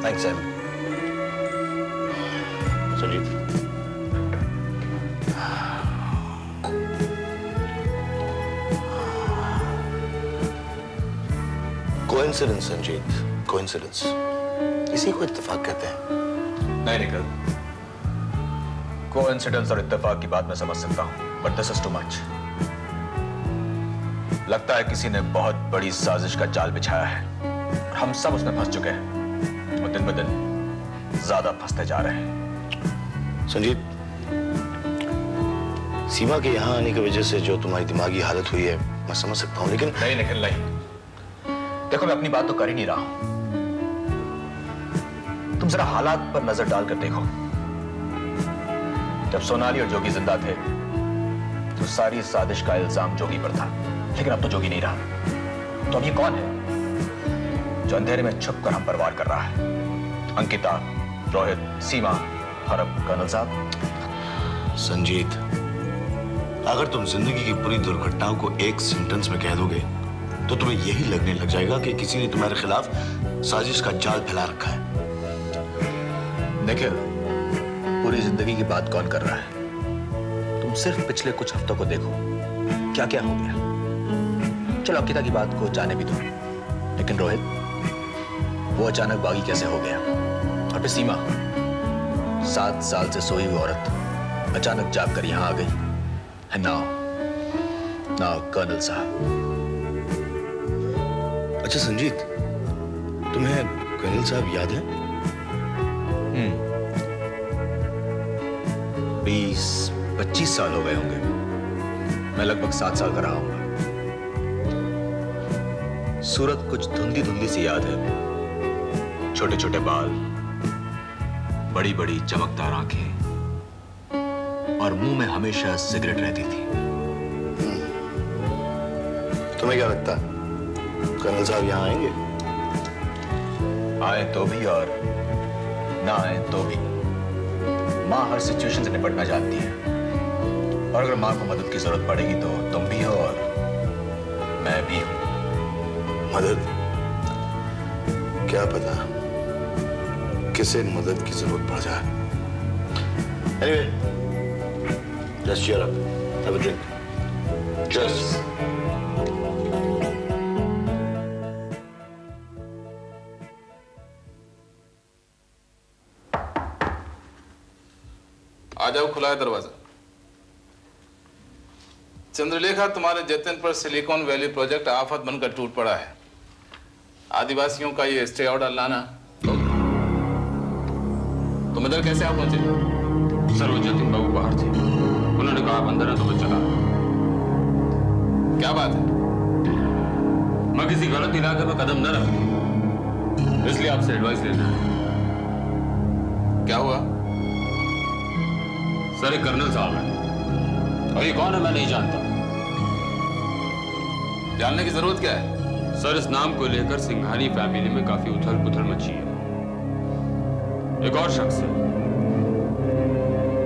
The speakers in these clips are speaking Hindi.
Thanks Sam. Sanjeet, coincidence Sanjeet, coincidence, इसी को इत्तेफाक कहते हैं। नहीं निकल, कोइंसिडेंस और इत्तेफाक की बात मैं समझ सकता हूं, but this is too much. लगता है किसी ने बहुत बड़ी साजिश का जाल बिछाया है। हम सब उसमें फंस चुके हैं और दिन ब दिन ज्यादा फंसते जा रहे हैं। संजीत, सीमा के यहां आने की वजह से जो तुम्हारी दिमागी हालत हुई है मैं समझ सकता हूं, लेकिन नहीं निखिल नहीं। देखो मैं अपनी बात तो कर ही नहीं रहा हूं। तुम जरा हालात पर नजर डालकर देखो। जब सोनाली और जोगी जिंदा थे तो सारी साजिश का इल्जाम जोगी पर था, लेकिन अब तो जोगी नहीं रहा। तो अब ये कौन है जो अंधेरे में छुप कर हम पर वार कर रहा है? अंकिता, रोहित, सीमा और अब कर्नल साहब। संजीत, अगर तुम जिंदगी की पूरी दुर्घटनाओं को एक सेंटेंस में कह दोगे तो तुम्हें यही लगने लग जाएगा कि किसी ने तुम्हारे खिलाफ साजिश का जाल फैला रखा है। निखिल, पूरी जिंदगी की बात कौन कर रहा है? तुम सिर्फ पिछले कुछ हफ्तों को देखो, क्या क्या हो गया। चलो अंकिता की बात को जाने भी दो, लेकिन रोहित, वो अचानक बागी कैसे हो गया? और फिर सीमा, 7 साल से सोई हुई औरत अचानक जाग कर यहां आ गई। एंड नाउ कर्नल साहब। अच्छा संजीत, तुम्हें कर्नल साहब याद है? 20-25 साल हो गए होंगे। मैं लगभग 7 साल का रहा हूं। सूरत कुछ धुंधली धुंधली सी याद है। छोटे छोटे बाल, बड़ी बड़ी चमकदार आंखें और मुंह में हमेशा सिगरेट रहती थी। तुम्हें क्या लगता है कर्नल साहब यहां आएंगे? आए तो भी और ना आए तो भी, माँ हर सिचुएशन से निपटना जानती है। और अगर माँ को मदद की जरूरत पड़ेगी तो तुम भी हो और मैं भी हूं। मदद? क्या पता किसे मदद की जरूरत पड़ जाए। Anyway, just cheer up. Have a drink. Cheers. आ जाओ, खुला है दरवाजा। चंद्रलेखा, तुम्हारे जतन पर सिलिकॉन वैली प्रोजेक्ट आफत बनकर टूट पड़ा है। आदिवासियों का ये स्टे ऑर्डर लाना। तुम इधर कैसे आप पहुंचे? सर, वो जतिन बाबू बाहर थे, उन्होंने कहा आप अंदर है तो मैं चला। क्या बात है? मैं किसी गलत इलाके में कदम न रखूं, इसलिए आपसे एडवाइस लेना है। क्या हुआ? सर, एक कर्नल साहब है और ये कौन है मैं नहीं जानता। जानने की जरूरत क्या है? सर, इस नाम को लेकर सिंघानी फैमिली में काफी उथल पुथल मची है। एक और शख्स है,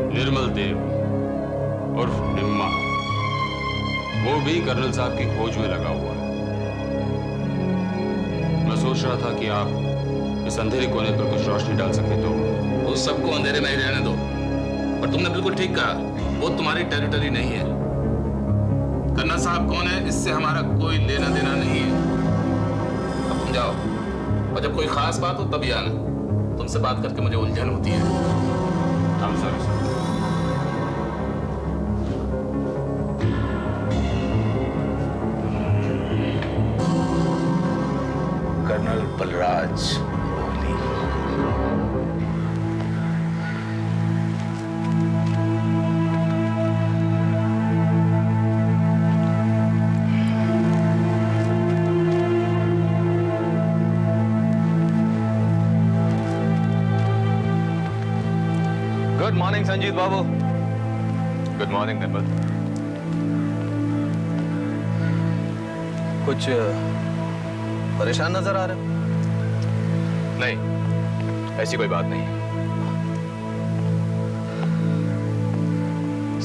निर्मल देव उर्फ निम्मा, वो भी कर्नल साहब की खोज में लगा हुआ है। मैं सोच रहा था कि आप इस अंधेरे कोने पर कुछ रोशनी डाल सके तो। उस सबको अंधेरे में ही रहने दो। और तुमने बिल्कुल ठीक कहा, वो तुम्हारी टेरिटरी नहीं है। कर्नल साहब कौन है इससे हमारा कोई लेना देना नहीं है। अब तुम जाओ, और जब कोई खास बात हो तभी आना। तुमसे बात करके मुझे उलझन होती है। हम सर। कर्नल बलराज बोली। गुड मॉर्निंग संजीत बाबू। गुड मॉर्निंग निर्मल। कुछ परेशान नजर आ रहे हो? नहीं, ऐसी कोई बात नहीं।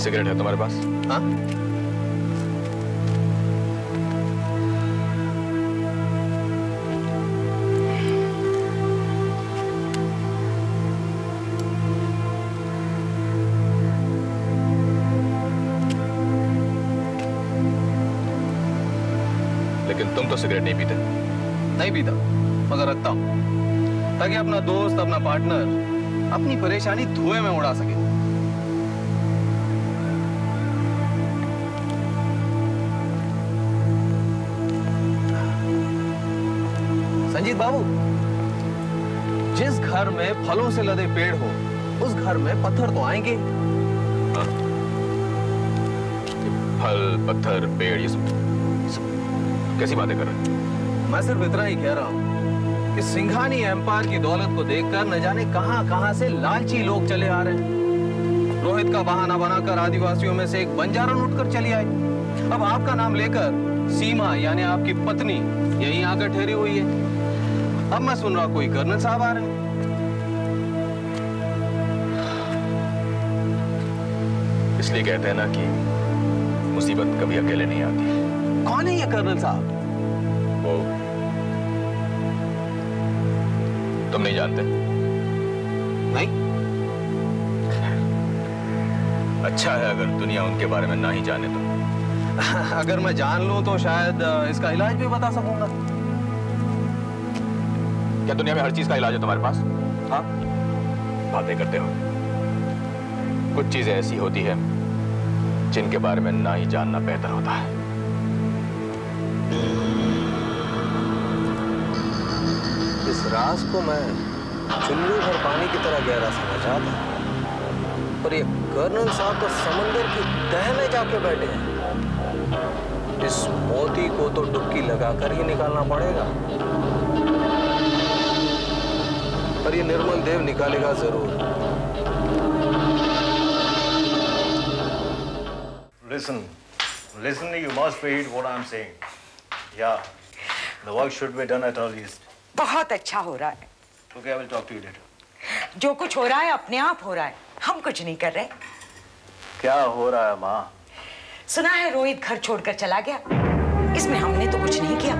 सिगरेट है तुम्हारे पास? हाँ? तुम तो सिगरेट नहीं पीते? नहीं पीता, मगर रखता हूं ताकि अपना दोस्त, अपना पार्टनर अपनी परेशानी धुएं में उड़ा सके। संजीत बाबू, जिस घर में फलों से लदे पेड़ हो उस घर में पत्थर तो आएंगे। फल, पत्थर, पेड़, ये सब कैसी बातें कर रहे हैं? मैं सिर्फ इतना ही कह रहा हूं कि सिंघानी एम्पायर की दौलत को देखकर न जाने कहां से लालची लोग चले आ रहे हैं। रोहित का बहाना बनाकर आदिवासियों में से एक बंजारा लूटकर चली आई। अब आपका नाम लेकर सीमा यानी आपकी पत्नी यहीं आकर ठहरी हुई है। अब मैं सुन रहा कोई कर्नल साहब आ रहे हैं। इसलिए कहते हैं ना कि मुसीबत कभी अकेले नहीं आती। कौन है ये कर्नल साहब? वो तुम नहीं जानते? नहीं। अच्छा है अगर दुनिया उनके बारे में ना ही जाने तो। अगर मैं जान लूं तो शायद इसका इलाज भी बता सकूंगा। क्या दुनिया में हर चीज का इलाज है तुम्हारे पास? हाँ। बातें करते हो। कुछ चीजें ऐसी होती है जिनके बारे में ना ही जानना बेहतर होता है। इस राज को मैं चुल्लू भर पानी की तरह गहरा समझा था, पर ये कर्नल साहब तो समंदर की तह में जाके बैठे हैं। इस मोती को तो डुबकी लगाकर ही निकालना पड़ेगा, पर ये निर्मल देव निकालेगा जरूर। Listen, you must read what I'm saying. Yeah, the work should be done at earliest. बहुत अच्छा हो रहा है। Okay, I will talk to you later. जो कुछ हो रहा है अपने आप हो रहा है, हम कुछ नहीं कर रहे। क्या हो रहा है माँ? सुना है रोहित घर छोड़कर चला गया। इसमें हमने तो कुछ नहीं किया।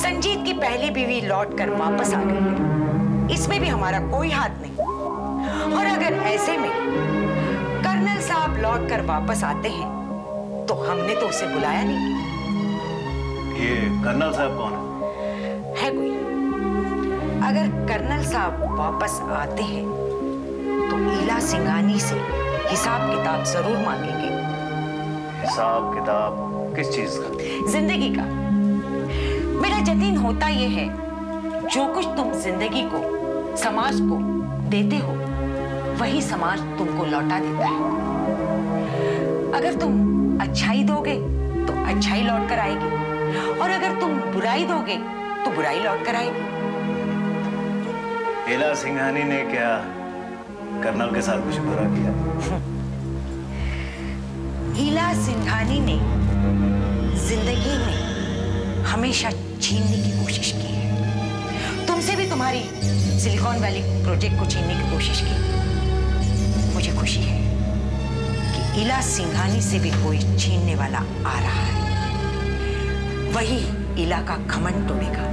संजीत की पहली बीवी लौट कर वापस आ गई है, इसमें भी हमारा कोई हाथ नहीं। और अगर ऐसे में कर्नल साहब लौट कर वापस आते हैं तो हमने तो उसे बुलाया नहीं। ये कर्नल साहब कौन है कोई? अगर कर्नल साहब वापस आते हैं तो ईला सिंघानी से हिसाब किताब जरूर मांगेंगे। हिसाब किताब किस चीज का? जिंदगी का। मेरा यकीन होता यह है, जो कुछ तुम जिंदगी को, समाज को देते हो, वही समाज तुमको लौटा देता है। अगर तुम अच्छाई दोगे तो अच्छाई लौट कर आएगी, और अगर तुम बुराई दोगे तो बुराई लौट कर आएगी। ईला सिंघानी ने क्या कर्नल के साथ कुछ बुरा किया? ईला सिंघानी ने जिंदगी में हमेशा छीनने की कोशिश की है। तुमसे भी तुम्हारी सिलिकॉन वैली प्रोजेक्ट को छीनने की कोशिश की। मुझे खुशी है कि ईला सिंघानी से भी कोई छीनने वाला आ रहा है। वही ईला का घमंड तोड़ेगा,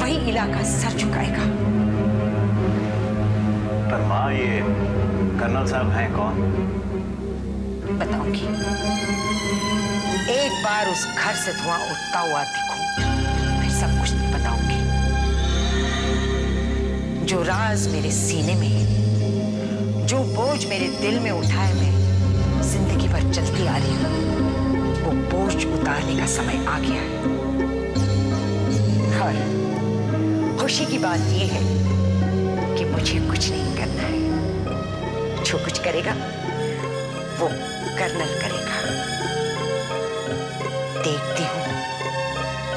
वही ईला का सर झुकाएगा। पर माँ, ये कर्नल साहब हैं कौन? बताऊंगी। एक बार उस घर से धुआं उठता हुआ दिखूं, फिर सब कुछ बताऊंगी। जो राज मेरे सीने में है, जो बोझ मेरे दिल में उठाए मैं जिंदगी भर चलती आ रही हूं, वो बोझ उतारने का समय आ गया है। और खुशी की बात यह है कि मुझे कुछ नहीं करना है। जो कुछ करेगा वो कर्नल करेगा। देखती हूँ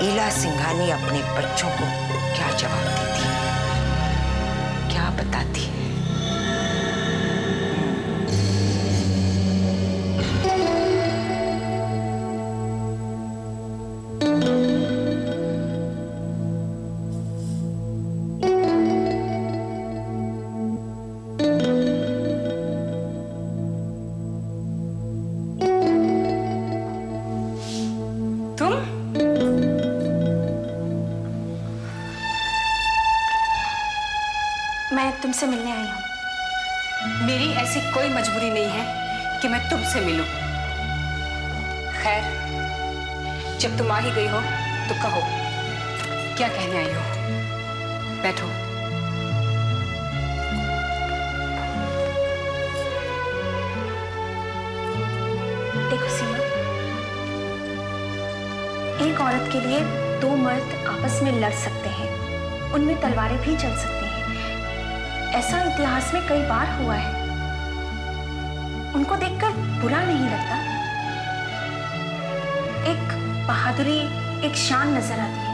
ईला सिंघानी अपने बच्चों को क्या जवाब देती है, क्या बताती है। तुमसे मिलने आई हूँ। मेरी ऐसी कोई मजबूरी नहीं है कि मैं तुमसे मिलूं। खैर, जब तुम आ ही गई हो तो कहो, क्या कहने आई हो? बैठो। देखो सीमा, एक औरत के लिए दो मर्द आपस में लड़ सकते हैं, उनमें तलवारें भी चल सकती हैं। ऐसा इतिहास में कई बार हुआ है। उनको देखकर बुरा नहीं लगता। एक बहादुरी, एक शान नजर आती है।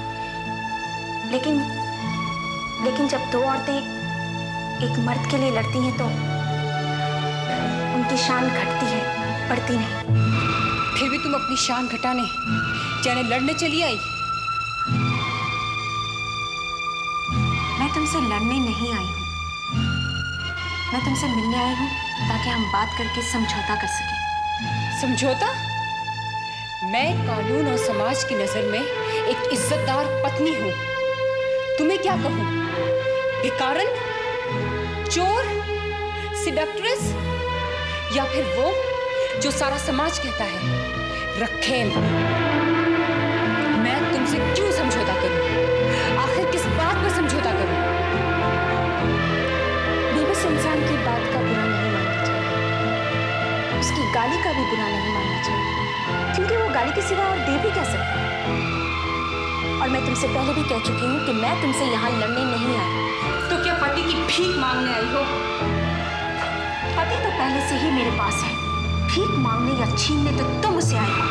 लेकिन जब दो औरतें एक मर्द के लिए लड़ती हैं तो उनकी शान घटती है, बढ़ती नहीं। फिर भी तुम अपनी शान घटाने जाने लड़ने चली आई? मैं तुमसे लड़ने नहीं आई हूं, मैं तुमसे मिलने आई हूं ताकि हम बात करके समझौता कर सकें। समझौता? मैं कानून और समाज की नजर में एक इज्जतदार पत्नी हूं। तुम्हें क्या कहूं? भिखारन, चोर, सिडक्ट्रेस, या फिर वो जो सारा समाज कहता है रखेल? मैं तुमसे क्यों समझौता करूं? आखिर किस बात पर समझौता करूं? बेबस इंसान की बात का बुरा नहीं मानना चाहिए, उसकी गाली का भी बुरा नहीं मानना चाहिए, क्योंकि वो गाली के सिवा और दे भी क्या सकता है। और मैं तुमसे पहले भी कह चुकी हूँ कि मैं तुमसे यहाँ लड़ने नहीं आई। तो क्या पति की भीख मांगने आई हो? पति तो पहले से ही मेरे पास है, भीख मांगने या छीनने तो तुम उसे आए हो।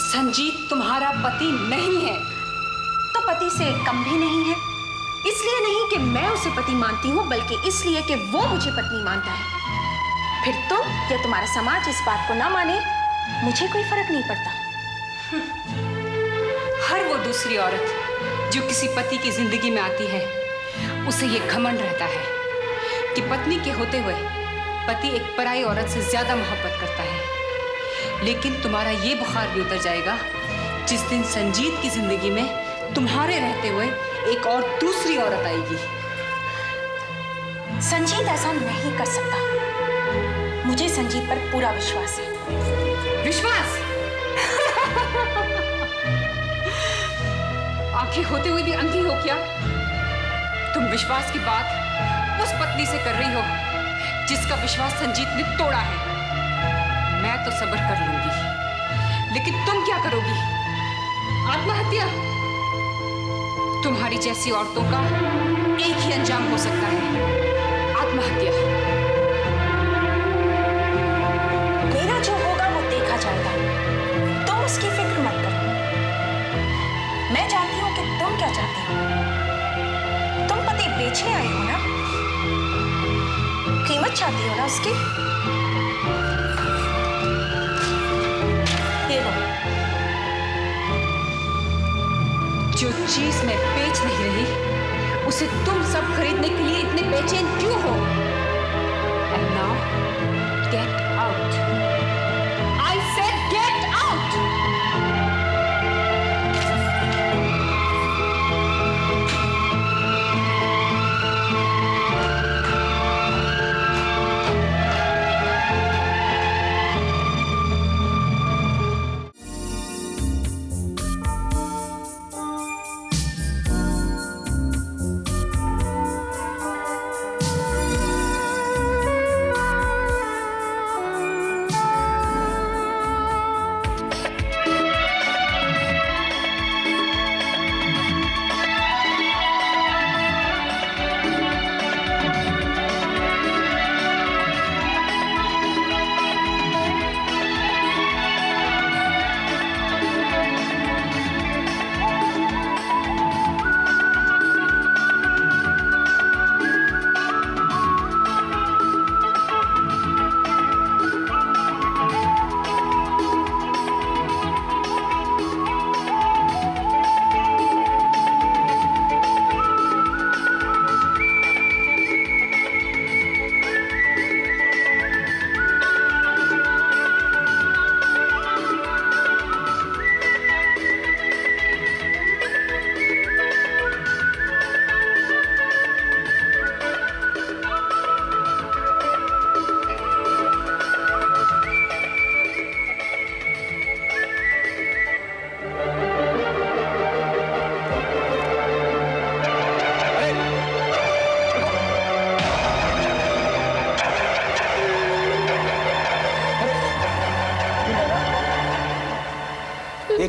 संजीत तुम्हारा पति नहीं है। तो पति से कम भी नहीं है। इसलिए नहीं कि मैं उसे पति मानती हूँ, बल्कि इसलिए कि वो मुझे पत्नी मानता है। फिर तुम या तुम्हारा समाज इस बात को ना माने, मुझे कोई फर्क नहीं पड़ता। हर वो दूसरी औरत जो किसी पति की जिंदगी में आती है, उसे ये घमंड रहता है कि पत्नी के होते हुए पति एक पराई औरत से ज्यादा मोहब्बत करता है। लेकिन तुम्हारा ये बुखार भी उतर जाएगा जिस दिन संजीत की जिंदगी में तुम्हारे रहते हुए एक और दूसरी औरत आएगी। संजीत ऐसा नहीं कर सकता। मुझे संजीत पर पूरा विश्वास है। विश्वास? आंखें होते हुए भी अंधी हो क्या? तुम विश्वास की बात उस पत्नी से कर रही हो जिसका विश्वास संजीत ने तोड़ा है। मैं तो सब्र कर लूंगी, लेकिन तुम क्या करोगी? आत्महत्या? तुम्हारी जैसी औरतों का एक ही अंजाम हो सकता है, आत्महत्या। मेरा जो होगा वो देखा जाएगा, तुम उसकी फिक्र मत करो। मैं जानती हूं कि तुम क्या चाहती हो। तुम पति बेचने आई हो ना, कीमत चाहती हो ना उसकी। ये लो। जो चीज मैं बेच नहीं रही, उसे तुम सब खरीदने के लिए इतने बेचैन क्यों हो? And now, get out. I said get out.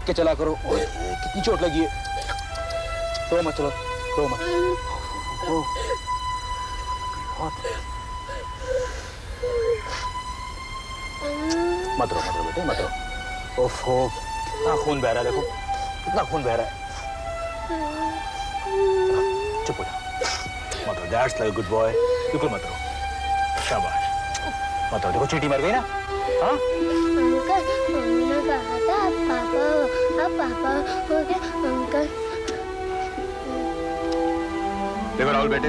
के चला करो। कितनी चोट लगी है। रो मत, चलो रो मत। मत रो बेटे, मत रो। ओफो, कितना खून बह रहा है, देखो कितना खून बह रहा है। चुप हो जा, मत रो। दैट्स लाइक गुड बॉय, बिल्कुल मत रो। शाबाश, मत रो। देखो चींटी मर गई ना। हाँ अंकल, मम्मी ने कहा था आप पापा हो गए अंकल। देखो राहुल बेटे,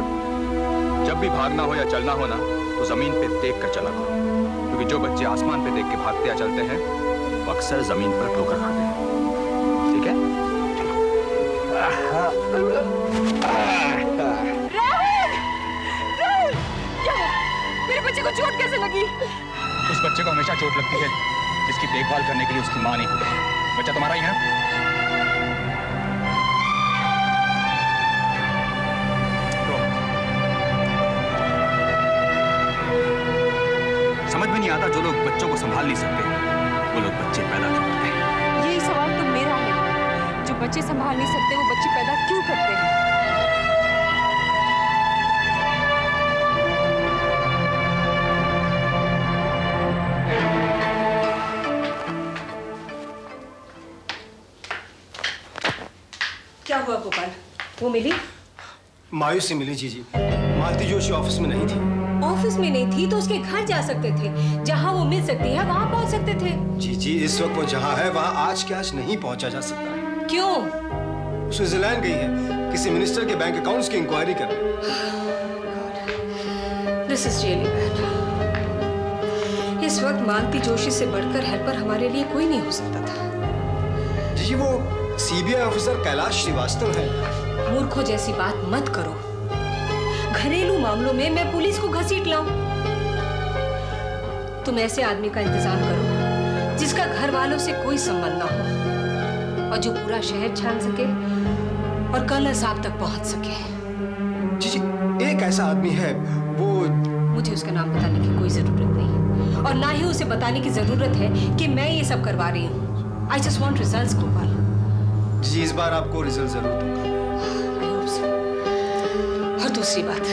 जब भी भागना हो या चलना हो ना तो जमीन पे देख कर चला करो, क्योंकि जो बच्चे आसमान पे देख के भागते या चलते हैं वो अक्सर जमीन पर ठोकर खाते हैं। ठीक है? राहुल, क्या मेरे बच्चे को चोट कैसे लगी? उस बच्चे को हमेशा चोट लगती है जिसकी देखभाल करने के लिए उसकी मां नहीं होती। बच्चा तुम्हारा ही है ना? समझ में नहीं आता जो लोग बच्चों को संभाल नहीं सकते वो लोग बच्चे पैदा क्यों करते हैं। यही सवाल तो मेरा है, जो बच्चे संभाल नहीं सकते वो बच्चे पैदा क्यों करते हैं? क्या हुआ गोपाल, वो मिली? मायूसी मिली जी। मालती जोशी ऑफिस में नहीं थी। ऑफिस में नहीं थी तो उसके घर जा सकते थे, जहां वो मिल सकती है वहां पहुंच सकते थे। जी, इस वक्त वो जहां है वहां आज के आज नहीं पहुंचा जा सकता। क्यों? स्विट्जरलैंड गई है किसी मिनिस्टर के बैंक अकाउंट्स की इंक्वायरी करने। This is really bad. इस वक्त मालती जोशी से बढ़कर हेल्पर हमारे लिए कोई नहीं हो सकता था। जी, वो सीबीआई ऑफिसर कैलाश श्रीवास्तव है। मूर्खों जैसी बात मत करो। घरेलू मामलों में मैं पुलिस को घसीट लाऊं? तुम ऐसे आदमी का इंतजाम करो जिसका घर वालों से कोई संबंध ना हो और जो पूरा शहर छान सके और कर्नल साहब तक पहुंच सके। जी, एक ऐसा आदमी है वो। मुझे उसका नाम बताने की कोई जरूरत नहीं और ना ही उसे बताने की जरूरत है कि मैं ये सब करवा रही हूँ। I just want results Gopal. Ji, इस बार आपको रिजल्ट जरूर दूंगा। और दूसरी बात,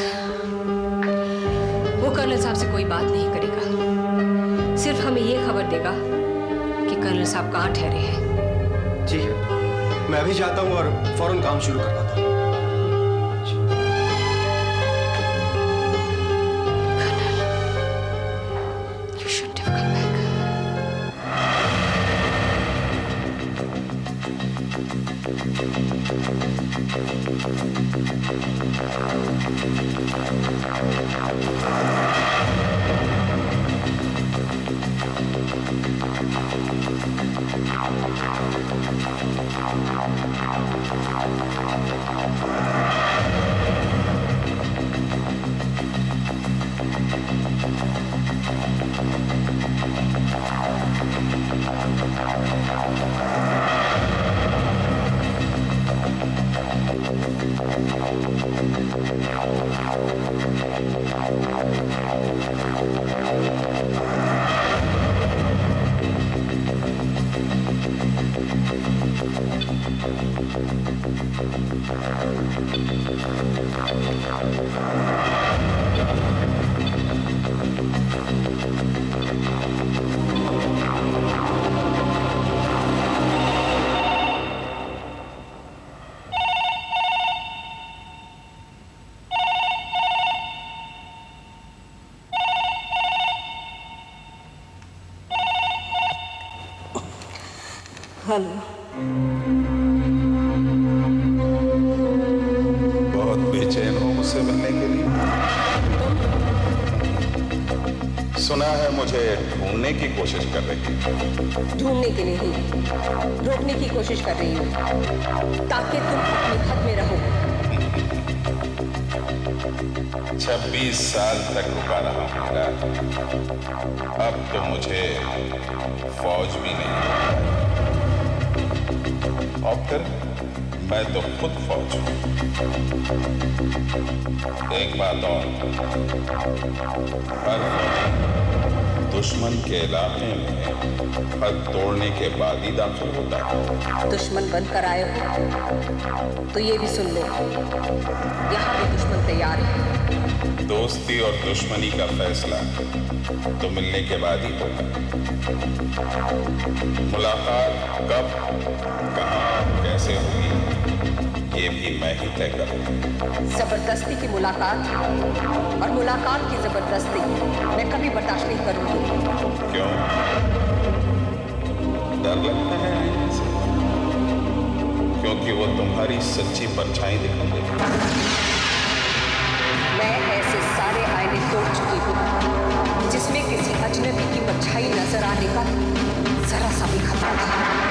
वो कर्नल साहब से कोई बात नहीं करेगा, सिर्फ हमें ये खबर देगा कि कर्नल साहब कहाँ ठहरे हैं। ठीक है, मैं अभी जाता हूँ और फौरन काम शुरू करवाता हूँ। हेलो। बहुत बेचैन हो मुझसे मिलने के लिए? सुना है मुझे ढूंढने की कोशिश कर रही है। ढूंढने की नहीं, रोकने की कोशिश कर रही हूँ ताकि तुम अपने हद में रहो। 26 साल तक रुका रहा मेरा, अब तो मुझे फौज भी नहीं। और फिर मैं तो खुद फौज हूं। एक बात और, हर फौज दुश्मन के इलाके में हद तोड़ने के बाद ही दाखिल होता है। दुश्मन बनकर आए हो तो ये भी सुन लो, यहाँ भी दुश्मन तैयार है। दोस्ती और दुश्मनी का फैसला तो मिलने के बाद ही होगा। मुलाकात कब, कहाँ, कैसे होगी ये भी मैं ही तय करूंगा। जबरदस्ती की मुलाकात और मुलाकात की जबरदस्ती मैं कभी बर्दाश्त नहीं करूंगी। क्यों? डर लगता है ऐसे? क्योंकि वो तुम्हारी सच्ची परछाई दिखाते हैं। मैं ऐसे सारे आईने तोड़ चुकी हूँ जिसमें किसी अजनबी की परछाई नजर आने का जरा सा भी खतरा था।